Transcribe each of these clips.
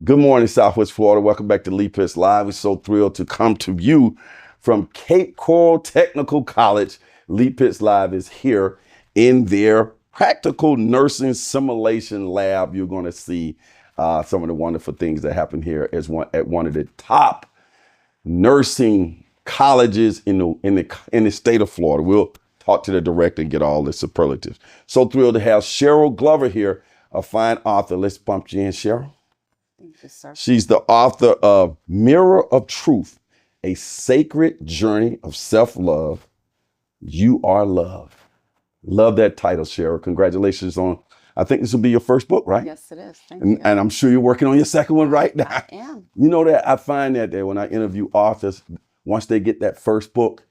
Good morning, Southwest Florida. Welcome back to Lee Pitts Live. We're so thrilled to come to you from Cape Coral Technical College. Lee Pitts Live is here in their practical nursing simulation lab. You're going to see some of the wonderful things that happen here at one of the top nursing colleges in the state of Florida. We'll talk to the director and get all the superlatives. So thrilled to have Cheryl Glover here, a fine author. Let's bump you in, Cheryl. Thank you, sir. She's the author of Mirror of Truth, a sacred journey of self-love. You are love. Love that title, Cheryl. Congratulations on, I think this will be your first book, right? Yes, it is. Thank you. And I'm sure you're working on your second one right now. I am. You know that I find that when I interview authors, once they get that first book,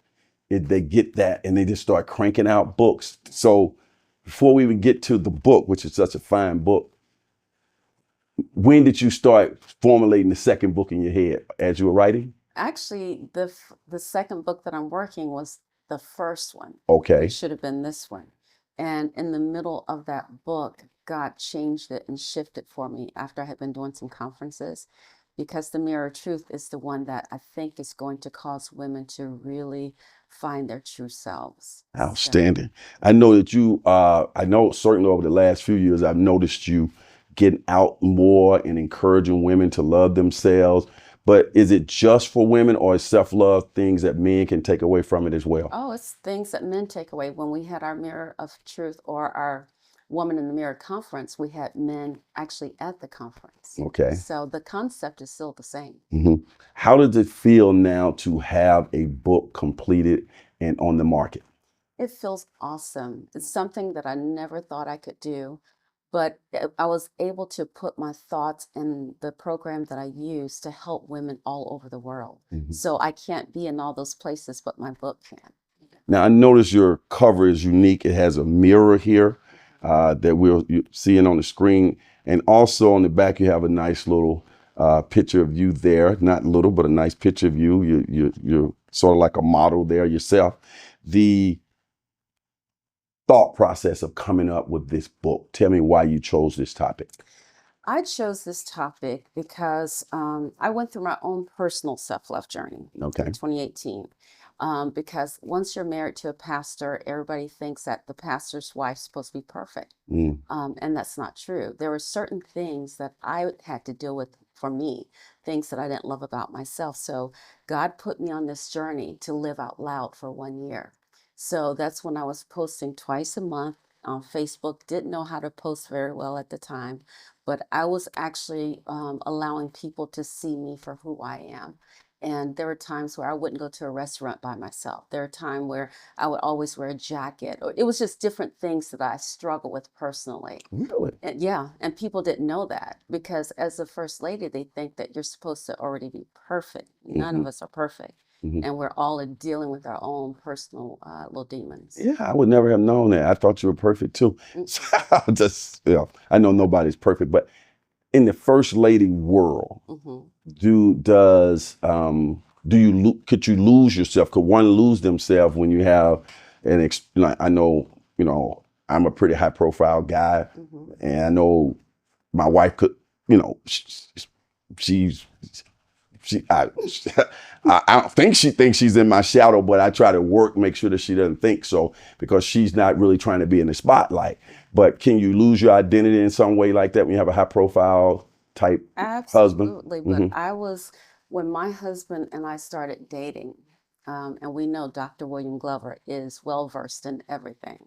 they get that and they just start cranking out books. So before we even get to the book, which is such a fine book, when did you start formulating the second book in your head as you were writing? Actually, the second book that I'm working was the first one. Okay. It should have been this one. And in the middle of that book, God changed it and shifted for me after I had been doing some conferences, because the Mirror of Truth is the one that I think is going to cause women to really find their true selves. So, Outstanding. I know that I know certainly over the last few years, I've noticed you getting out more and encouraging women to love themselves. But is it just for women, or is self-love things that men can take away from it as well? oh, it's things that men take away. When we had our Mirror of Truth or our Woman in the Mirror conference, we had men actually at the conference. Okay. So the concept is still the same. hmm How does it feel now to have a book completed and on the market? It feels awesome. It's something that I never thought I could do, but I was able to put my thoughts in the program that I use to help women all over the world. Mhm. So I can't be in all those places, but my book can. Now, I notice your cover is unique. It has a mirror here that you're seeing on the screen. And also on the back, you have a nice little picture of you there. Not little, but a nice picture of you. You're sort of like a model there yourself. The thought process of coming up with this book. Tell me why you chose this topic. I chose this topic because I went through my own personal self-love journey Okay. in 2018. Because once you're married to a pastor, everybody thinks that the pastor's wife's supposed to be perfect. Mm. And that's not true. There were certain things that I had to deal with for me, things that I didn't love about myself. So God put me on this journey to live out loud for 1 year. So that's when I was posting twice a month on Facebook. Didn't know how to post very well at the time, but I was actually allowing people to see me for who I am. And there were times where I wouldn't go to a restaurant by myself. There were times where I would always wear a jacket, or it was just different things that I struggle with personally. Really? And yeah, and people didn't know that, because as the first lady, they think that you're supposed to already be perfect. None of us are perfect. Mhm. And we're all dealing with our own personal little demons. Yeah, I would never have known that. I thought you were perfect too. Mm. So just, I know nobody's perfect, but in the first lady world, hmm could you lose yourself? Could one lose themselves when you have I know, I'm a pretty high profile guy, hmm and I know my wife could, you know, she's she I don't think she thinks she's in my shadow, but I try to make sure that she doesn't think so, because she's not really trying to be in the spotlight. But can you lose your identity in some way like that when you have a high profile type husband? Absolutely. Hmm. When my husband and I started dating, and we know Dr. William Glover is well versed in everything.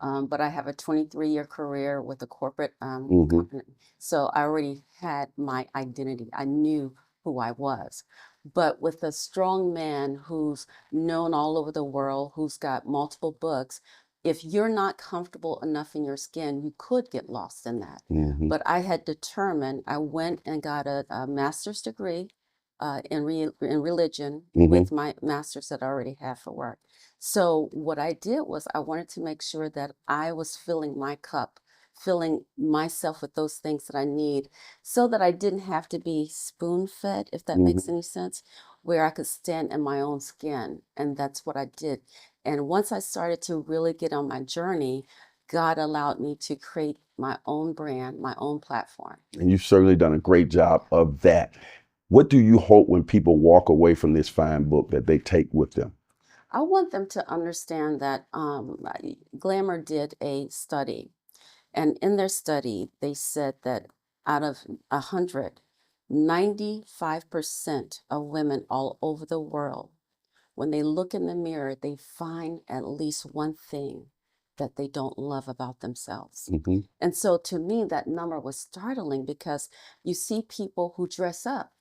Hmm. But I have a 23-year career with a corporate Hmm. company. So I already had my identity. I knew who I was. But with a strong man who's known all over the world, who's got multiple books, if you're not comfortable enough in your skin, you could get lost in that. Hmm. But I had determined, I went and got a master's degree in religion Hmm. with my master's that I already had for work. So what I did was I wanted to make sure that I was filling my cup, filling myself with those things that I need, so that I didn't have to be spoon fed, if that makes Hmm. any sense, where I could stand in my own skin. And that's what I did. And once I started to really get on my journey, God allowed me to create my own brand, my own platform. And you've certainly done a great job of that. What do you hope when people walk away from this fine book that they take with them? I want them to understand that Glamour did a study, and in their study, they said that out of 100, 95% of women all over the world, when they look in the mirror, they find at least one thing that they don't love about themselves. Mm-hmm. And so to me, that number was startling because you see people who dress up.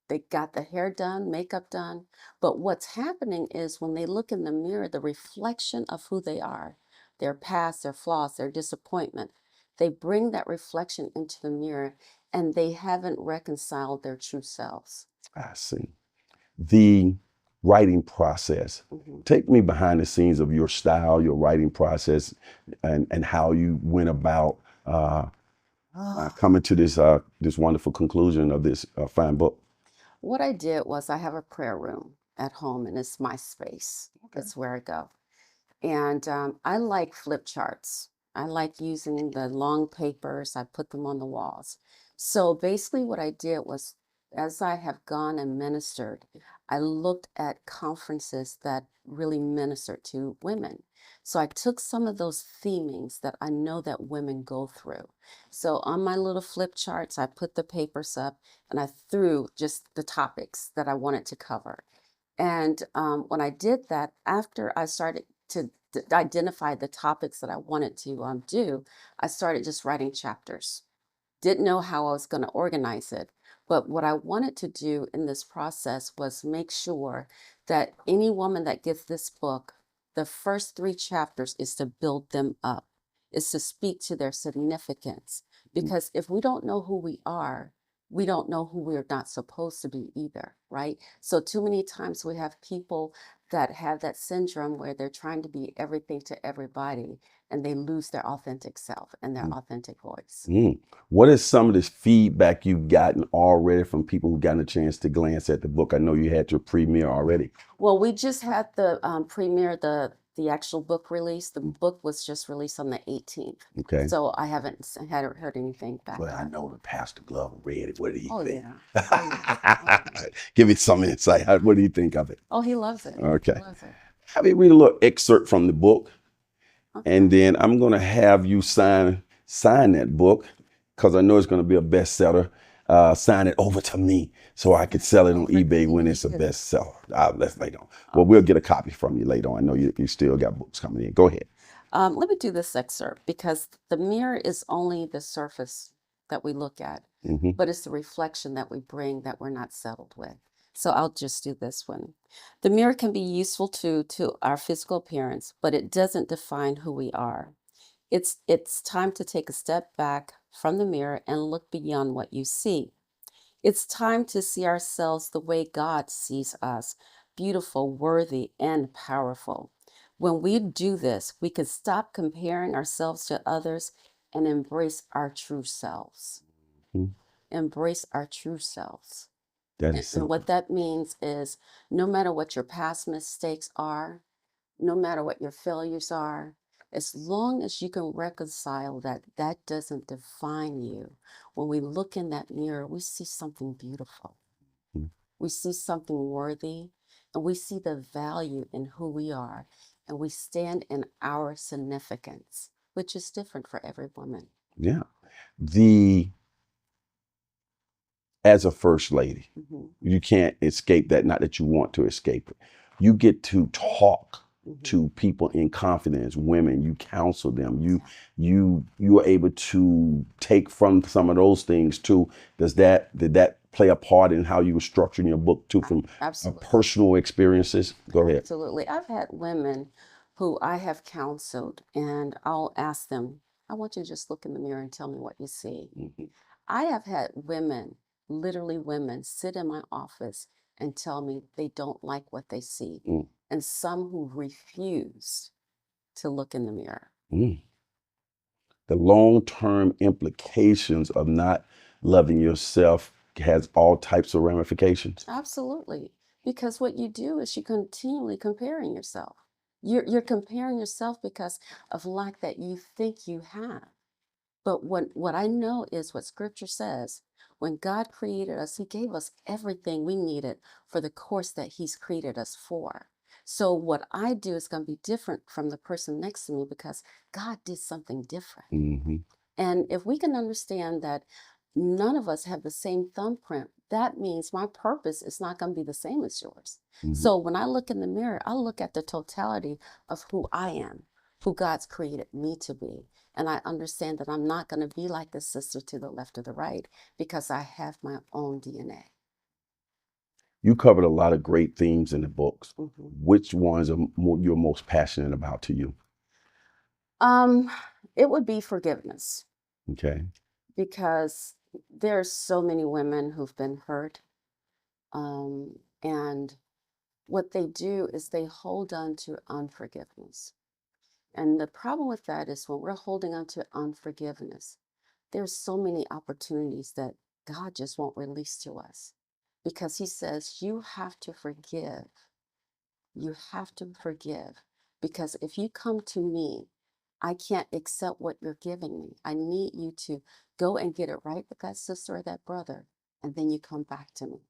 They got the hair done, makeup done. But what's happening is when they look in the mirror, the reflection of who they are, their past, their flaws, their disappointment, they bring that reflection into the mirror and they haven't reconciled their true selves. I see. The writing process. Mhm. Take me behind the scenes of your style, your writing process, and how you went about coming to this wonderful conclusion of this fine book. What I did was I have a prayer room at home and it's my space. Okay. It's where I go. And I like flip charts. I like using the long papers. I put them on the walls. So basically, what I did was, as I have gone and ministered, I looked at conferences that really ministered to women. So I took some of those themings that I know that women go through. So on my little flip charts, I put the papers up and I threw just the topics that I wanted to cover. And when I did that, after I started to identify the topics that I wanted to do, I started just writing chapters. Didn't know how I was going to organize it. But what I wanted to do in this process was make sure that any woman that gets this book, the first 3 chapters is to build them up, is to speak to their significance. Because if we don't know who we are, we don't know who we're not supposed to be either, right? So too many times we have people that have that syndrome where they're trying to be everything to everybody and they lose their authentic self and their authentic voice. Mm. What is some of this feedback you've gotten already from people who've gotten a chance to glance at the book? I know you had your premiere already. Well, we just had the premiere, the actual book release. The book was just released on the 18th. Okay. So I hadn't heard anything back. Well, I know that Pastor Glover read it. What did he Oh think? yeah. Oh, yeah. Give me some insight. What do you think of it? Oh, he loves it. Okay. He loves it. Have me read a little excerpt from the book, Okay. and then I'm going to have you sign that book because I know it's going to be a bestseller. Sign it over to me so I could sell it on eBay when it's a bestseller. Let's later on. Well, we'll get a copy from you later on. I know you still got books coming in. Go ahead. Let me do this excerpt because the mirror is only the surface that we look at, Mm-hmm. but it's the reflection that we bring that we're not settled with. So I'll just do this one. The mirror can be useful to our physical appearance, but it doesn't define who we are. It's time to take a step back from the mirror and look beyond what you see. It's time to see ourselves the way God sees us, beautiful, worthy, and powerful. When we do this, we can stop comparing ourselves to others and embrace our true selves. Mhm. Embrace our true selves. That is And simple. what that means is no matter what your past mistakes are, no matter what your failures are, as long as you can reconcile that, that doesn't define you. When we look in that mirror, we see something beautiful. Mhm. We see something worthy, and we see the value in who we are, and we stand in our significance, which is different for every woman. Yeah. As a first lady, Mhm. you can't escape that. Not that you want to escape it. You get to talk Mhm. to people in confidence, women. You counsel them. You are able to take from some of those things too. Did that play a part in how you were structuring your book too, from Absolutely. personal experiences? Go ahead. Absolutely. I've had women who I have counseled, and I'll ask them, I want you to just look in the mirror and tell me what you see. Mhm. I have had women, literally women, sit in my office and tell me they don't like what they see, Mm. and some who refuse to look in the mirror. Mm. The long-term implications of not loving yourself has all types of ramifications. Absolutely. Because what you do is you continually comparing yourself. You're comparing yourself because of lack that you think you have. But what I know is what scripture says. When God created us, he gave us everything we needed for the course that he's created us for. So what I do is going to be different from the person next to me because God did something different. Mm-hmm. And if we can understand that none of us have the same thumbprint, that means my purpose is not going to be the same as yours. Mm-hmm. So when I look in the mirror, I look at the totality of who I am, who God's created me to be. And I understand that I'm not going to be like the sister to the left or the right because I have my own DNA. You covered a lot of great themes in the books. Mm-hmm. Which ones are you're most passionate about to you? It would be forgiveness. Okay. Because there's so many women who've been hurt. And what they do is they hold on to unforgiveness. And the problem with that is when we're holding on to unforgiveness, there's so many opportunities that God just won't release to us because he says, you have to forgive. You have to forgive because if you come to me, I can't accept what you're giving me. I need you to go and get it right with that sister or that brother, and then you come back to me.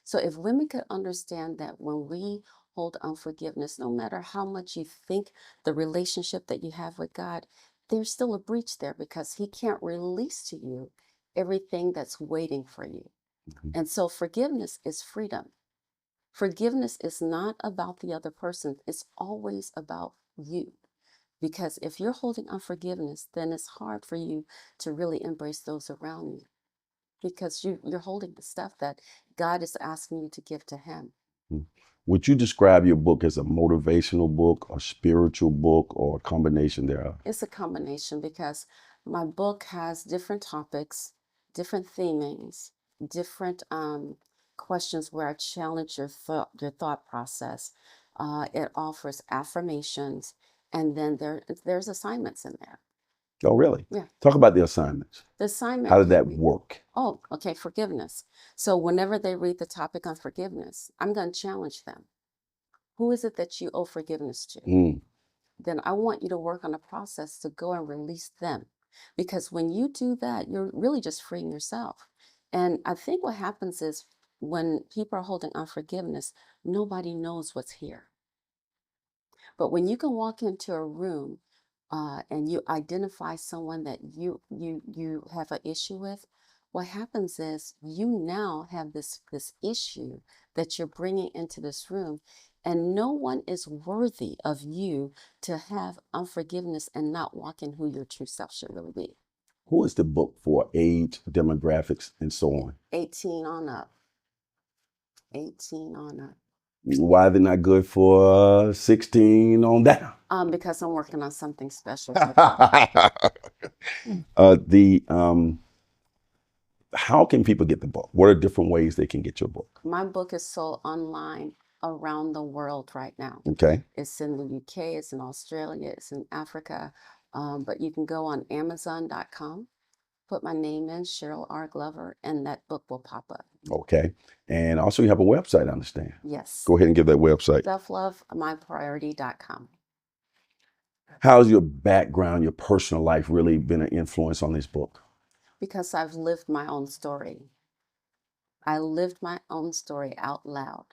So if women could understand that when we hold unforgiveness, no matter how much you think the relationship that you have with God, there's still a breach there because he can't release to you everything that's waiting for you. Mm-hmm. And so forgiveness is freedom. Forgiveness is not about the other person. It's always about you. Because if you're holding unforgiveness, then it's hard for you to really embrace those around you because you're holding the stuff that God is asking you to give to him. Mm-hmm. Would you describe your book as a motivational book, a spiritual book, or a combination thereof? It's a combination because my book has different topics, different themings, different questions where I challenge your thought process. It offers affirmations, and then there's assignments in there. Oh, really? Yeah. Talk about the assignments. The assignment. How did that work? Oh, okay, forgiveness. So whenever they read the topic on forgiveness, I'm going to challenge them. Who is it that you owe forgiveness to? Mm. Then I want you to work on a process to go and release them. Because when you do that, you're really just freeing yourself. And I think what happens is when people are holding unforgiveness, nobody knows what's here. But when you can walk into a room and you identify someone that you have an issue with, what happens is you now have this issue that you're bringing into this room, and no one is worthy of you to have unforgiveness and not walk in who your true self should really be. Who is the book for? Age, demographics, and so on? 18 on up. 18 on up. Why they're not good for 16 on down? Because I'm working on something special. How can people get the book? What are different ways they can get your book? My book is sold online around the world right now. Okay. It's in the UK, it's in Australia, it's in Africa. But you can go on Amazon.com, put my name in, Cheryl R. Glover, and that book will pop up. Okay. And also you have a website, I understand. Yes. Go ahead and give that website. Selflovemypriority.com. How's your background, your personal life really been an influence on this book? Because I've lived my own story. I lived my own story out loud.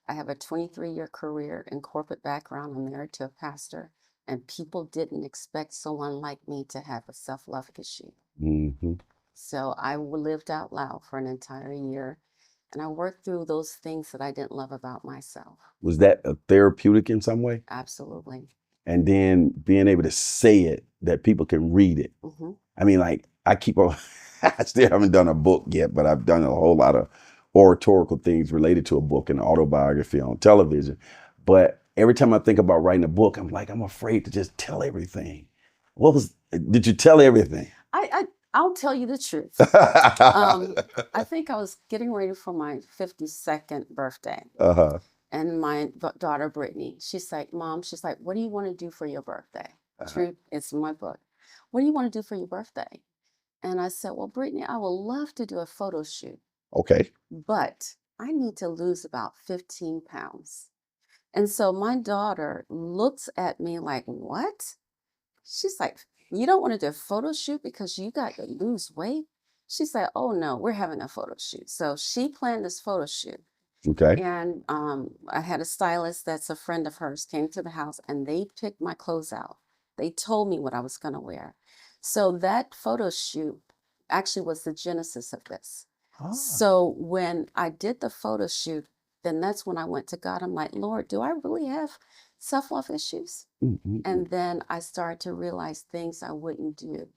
I have a 23-year career in corporate background. I'm married to a pastor, and people didn't expect someone like me to have a self-love issue. Mm-hmm. So I lived out loud for an entire year, and I worked through those things that I didn't love about myself. Was that a therapeutic in some way? Absolutely. And then being able to say it, that people can read it. Mm-hmm. I mean, like, I keep on, I still haven't done a book yet, but I've done a whole lot of oratorical things related to a book and autobiography on television. But every time I think about writing a book, I'm like, I'm afraid to just tell everything. Did you tell everything? I'll tell you the truth. I think I was getting ready for my 52nd birthday. Uh-huh. And my daughter, Brittany, she's like, Mom, she's like, what do you want to do for your birthday? Uh-huh. Truth, it's in my book. What do you want to do for your birthday? And I said, well, Brittany, I would love to do a photo shoot. Okay. But I need to lose about 15 pounds. And so my daughter looks at me like, what? She's like, you don't want to do a photo shoot because you got to lose weight? She's like, oh no, we're having a photo shoot. So she planned this photo shoot. Okay. And I had a stylist that's a friend of hers came to the house and they picked my clothes out. They told me what I was going to wear. So that photo shoot actually was the genesis of this. Ah. So when I did the photo shoot, then that's when I went to God. I'm like, Lord, do I really have self-love issues? Mm-hmm. And then I started to realize things I wouldn't do.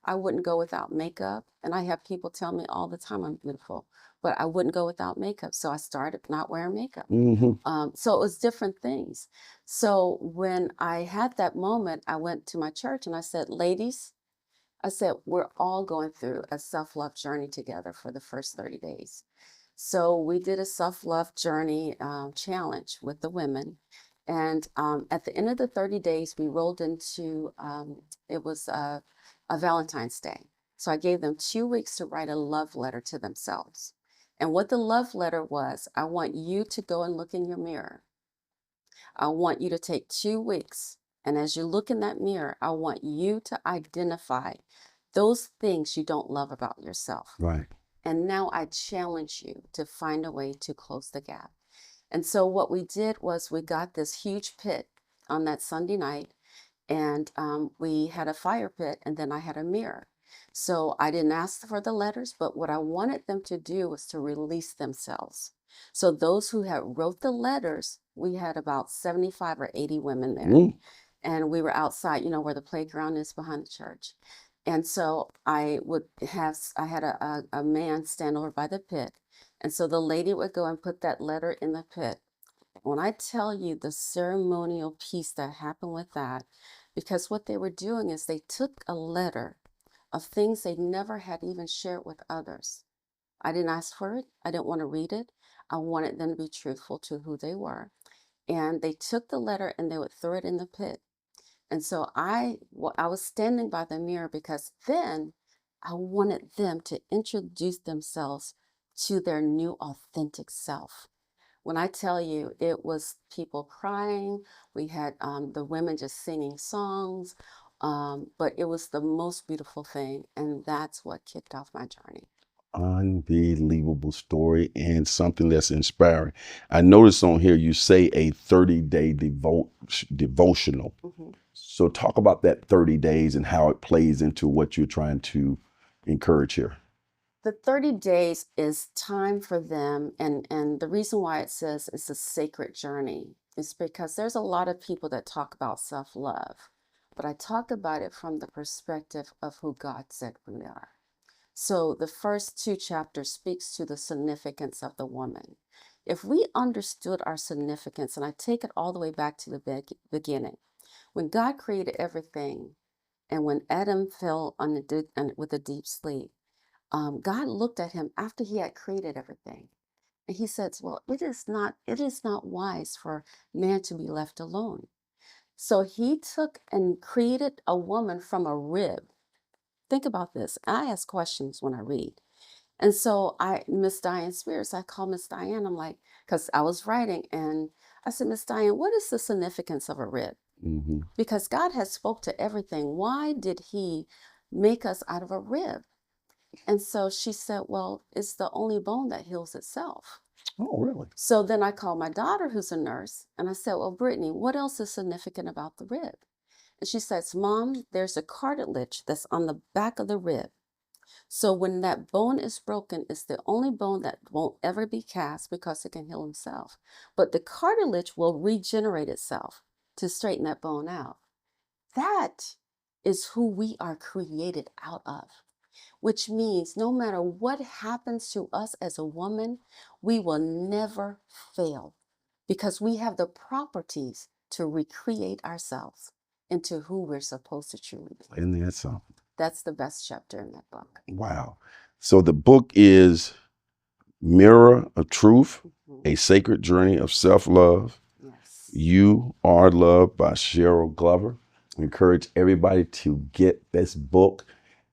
I wouldn't go without makeup. And I have people tell me all the time I'm beautiful, but I wouldn't go without makeup. So I started not wearing makeup. Mm-hmm. So it was different things. So when I had that moment, I went to my church and I said, ladies, I said, we're all going through a self-love journey together for the first 30 days. So we did a self-love journey challenge with the women. And at the end of the 30 days, we rolled into, it was a Valentine's Day. So I gave them 2 weeks to write a love letter to themselves. And what the love letter was, I want you to go and look in your mirror. I want you to take 2 weeks. And as you look in that mirror, I want you to identify those things you don't love about yourself. Right. And now I challenge you to find a way to close the gap. And so what we did was we got this huge pit on that Sunday night, and we had a fire pit, and then I had a mirror. So I didn't ask for the letters, but what I wanted them to do was to release themselves. So those who had wrote the letters, we had about 75 or 80 women there. Mm. And we were outside, where the playground is behind the church. And so I had a man stand over by the pit. And so the lady would go and put that letter in the pit. When I tell you the ceremonial piece that happened with that, because what they were doing is they took a letter of things they never had even shared with others. I didn't ask for it. I didn't want to read it. I wanted them to be truthful to who they were. And they took the letter and they would throw it in the pit. And so I was standing by the mirror because then I wanted them to introduce themselves to their new authentic self. When I tell you, it was people crying. We had the women just singing songs, but it was the most beautiful thing. And that's what kicked off my journey. Unbelievable story and something that's inspiring. I noticed on here you say a 30-day devotional. Mm-hmm. So talk about that 30 days and how it plays into what you're trying to encourage here. The 30 days is time for them, and the reason why it says it's a sacred journey is because there's a lot of people that talk about self-love, but I talk about it from the perspective of who God said we are. So the first 2 chapters speaks to the significance of the woman. If we understood our significance, and I take it all the way back to the beginning, when God created everything, and when Adam fell with a deep sleep, God looked at him after he had created everything, and he said, "Well, it is not wise for man to be left alone." So he took and created a woman from a rib. Think about this. I ask questions when I read. And so Miss Diane Spears, I call Miss Diane. I'm like, because I was writing and I said, Miss Diane, what is the significance of a rib? Mm-hmm. Because God has spoke to everything. Why did he make us out of a rib? And so she said, well, it's the only bone that heals itself. Oh, really? So then I called my daughter, who's a nurse, and I said, well, Brittany, what else is significant about the rib? And she says, Mom, there's a cartilage that's on the back of the rib. So when that bone is broken, it's the only bone that won't ever be cast because it can heal itself. But the cartilage will regenerate itself to straighten that bone out. That is who we are created out of, which means no matter what happens to us as a woman, we will never fail because we have the properties to recreate ourselves into who we're supposed to truly be. Isn't that something? That's the best chapter in that book. Wow. So the book is Mirror of Truth, Mm-hmm. A Sacred Journey of Self-Love. Yes. You Are Loved by Cheryl Glover. I encourage everybody to get this book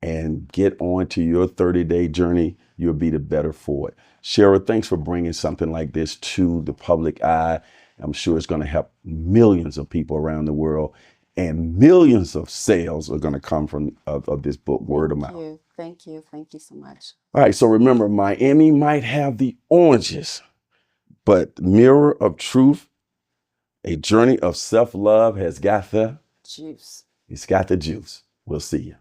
and get on to your 30-day journey. You'll be the better for it. Cheryl, thanks for bringing something like this to the public eye I'm sure it's going to help millions of people around the world, and millions of sales are going to come from of this book, word of mouth. Thank you. Thank you. Thank you so much. All right, so remember, Miami might have the oranges, but Mirror of Truth, A Journey of Self-Love has got the Juice. It's got the juice. We'll see you.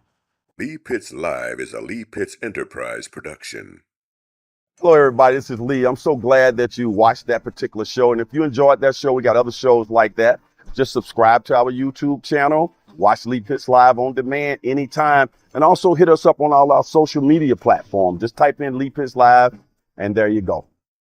Lee Pitts Live is a Lee Pitts Enterprise production. Hello, everybody. This is Lee. I'm so glad that you watched that particular show. And if you enjoyed that show, we got other shows like that. Just subscribe to our YouTube channel. Watch Lee Pitts Live on demand anytime. And also hit us up on all our social media platforms. Just type in Lee Pitts Live, and there you go.